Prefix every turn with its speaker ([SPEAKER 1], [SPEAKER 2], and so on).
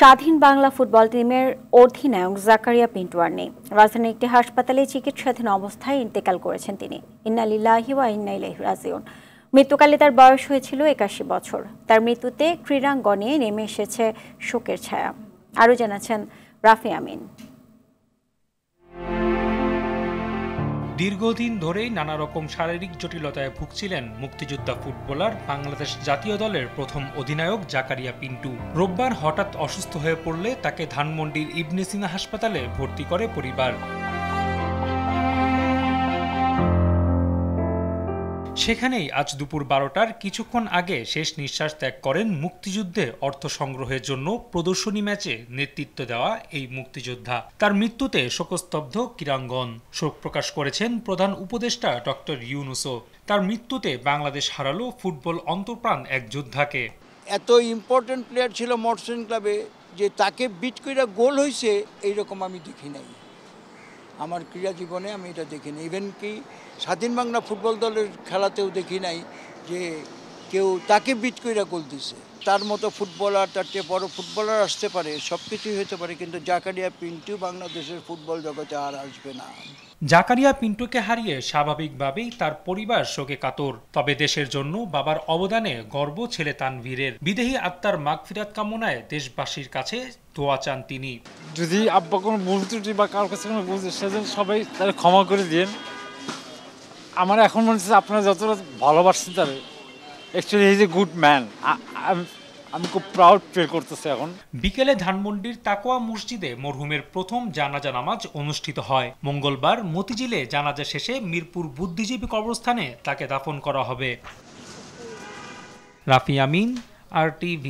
[SPEAKER 1] স্বাধীন বাংলা ফুটবল টিমের অধিনায়ক জাকারিয়া পিন্টু আর নেই। রাজধানীর একটি হাসপাতালে চিকিৎসাধীন অবস্থায় ইন্তেকাল করেছেন তিনি। ইন্না লিল্লাহি ওয়া ইন্না ইলাইহি রাজিউন। মৃত্যুকালে তার বয়স হয়েছিল ৮১ বছর। তার মৃত্যুতে ক্রীড়াঙ্গনে নেমে এসেছে শোকের ছায়া। আরও জানাচ্ছেন রাফি আমিন।
[SPEAKER 2] দীর্ঘদিন ধরেই নানা রকম শারীরিক জটিলতায় ভুগছিলেন মুক্তিযোদ্ধা ফুটবলার বাংলাদেশ জাতীয় দলের প্রথম অধিনায়ক জাকারিয়া পিন্টু। রোববার হঠাৎ অসুস্থ হয়ে পড়লে তাকে ধানমন্ডির ইবনে সিনা হাসপাতালে ভর্তি করে পরিবার। সেখানেই আজ দুপুর ১২টার কিছুক্ষণ আগে শেষ নিঃশ্বাস ত্যাগ করেন মুক্তিযুদ্ধে অর্থ সংগ্রহের জন্য প্রদর্শনী ম্যাচে নেতৃত্ব দেওয়া এই মুক্তিযোদ্ধা। তার মৃত্যুতে শোকস্তব্ধ ক্রীড়াঙ্গন। শোক প্রকাশ করেছেন প্রধান উপদেষ্টা ডক্টর ইউনূসও। তার মৃত্যুতে বাংলাদেশ হারালো ফুটবল অন্তঃপ্রাণ এক যোদ্ধাকে।
[SPEAKER 3] এত ইম্পর্টেন্ট প্লেয়ার ছিল মর্সেন ক্লাবে যে তাকে বিট করে গোল হয়েছে এইরকম আমি দেখি নাই। আমার ক্রীড়া জীবনে আমি এটা দেখিনি। ইভেন কি স্বাধীন বাংলা ফুটবল দলের খেলাতেও দেখি নাই যে কেউ তাকে বিট করে গোল দিছে। তার মতো ফুটবলার, তার চেয়ে বড় ফুটবলার আসতে পারে, সব কিছুই হতে পারে, কিন্তু জাকারিয়া পিন্টু বাংলাদেশের ফুটবল জগতে আর আসবে না।
[SPEAKER 2] জাকারিয়া পিন্টুকে হারিয়ে স্বাভাবিকভাবেই তার পরিবার শোকে কাতর। তবে দেশের জন্য বাবার অবদানে গর্ব ছেলে তানভীরের। বিদেহী আত্মার মাগফিরাত কামনায় দেশবাসীর কাছে দোয়া চান তিনি।
[SPEAKER 4] যদি আব্বা কোনো ভুল ত্রুটি বা কারোর কাছে কোনো ভুল, সেজন্য সবাই তারা ক্ষমা করে দিন। আমার এখন মনে হচ্ছে আপনারা যতটা ভালোবাসছেন তার, actually is a good man. আমি খুব প্রাউড ফিল করতেছি এখন।
[SPEAKER 2] বিকেলে ধানমন্ডির তাকওয়া মসজিদে মরহুমের প্রথম জানাজা নামাজ অনুষ্ঠিত হয়। মঙ্গলবার মতিঝিলে জানাজা শেষে মিরপুর বুদ্ধিজীবী কবরস্থানে তাকে দাফন করা হবে। রাফি আমিন, RTV।